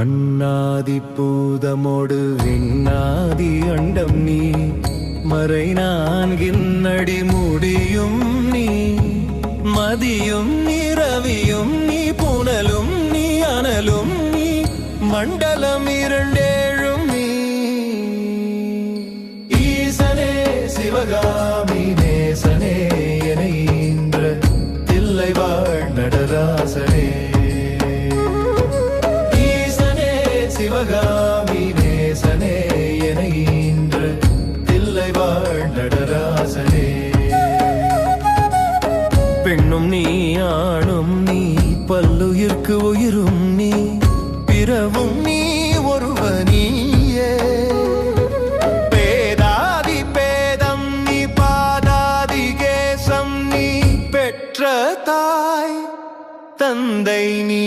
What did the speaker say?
மண்ணாதி பூதமோடு விண்ணாதி அண்டம் நீ மறை நான்கின்னடி முடியும் நீ மதியும் இரவியும் நீ புனலும் நீ அனலும் நீ மண்டலம் இரண்டேழும் நீ ஈசனே சிவகாமி நேசனே என ஈன்ற தில்லைவாழ் நடராசனே சிவகாமி நேசனே என ஈன்ற தில்லைவாழ் நடராசனே பெண்ணும் நீ ஆணும் நீ பல்லுயிர்க்கு உயிரும் நீ பிறவும் நீ ஒருவனியே பேதாதி பேதம் நீ பாதாதி கேசம் நீ பெற்ற தாய் தந்தை நீ